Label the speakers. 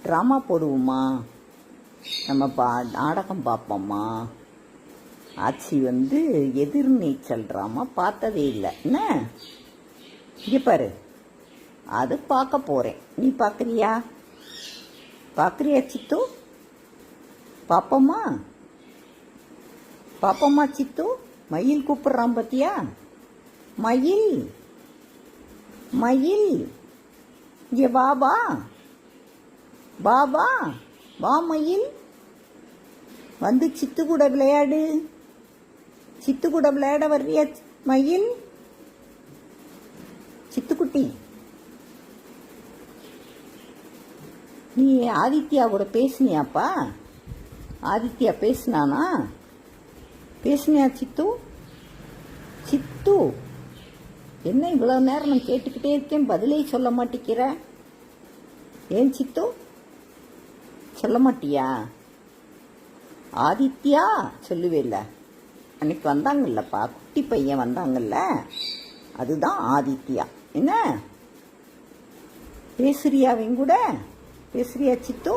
Speaker 1: Drama போடுவோமா? நம்ம நாடகம் பார்ப்போம்மா? ஆச்சி எதிர்நீச்சல் ட்ராமா பார்த்ததே இல்லை. என்ன இங்கே பாரு, அது பார்க்க போகிறேன். நீ பார்க்குறியா? பார்க்குறியா சித்து? பாப்போம்மா? பாப்போம்மா சித்து? மயில் கூப்பிட்றான் பார்த்தியா? மயில் மயில் இங்கே பாபா பாபா வா மயில், சித்து கூட விளையாடு. சித்து கூட விளையாட வர்றியா மயில்? சித்துக்குட்டி, நீ ஆதித்யா கூட பேசுனியாப்பா? ஆதித்யா பேசுனானா? பேசுனியா சித்து? சித்து, என்ன இவ்வளோ நேரம் நான் கேட்டுக்கிட்டே இருக்கேன், பதிலே சொல்ல மாட்டேங்கிற? ஏன் சித்து சொல்ல மாட்டியா? ஆதித்யா சொல்லுவேல்ல, அன்னைக்கு வந்தாங்கல்லப்பா, குட்டி பையன் வந்தாங்கல்ல, அதுதான் ஆதித்யா. என்ன பேசுறியா? அவங்க கூட பேசுறியா சித்து?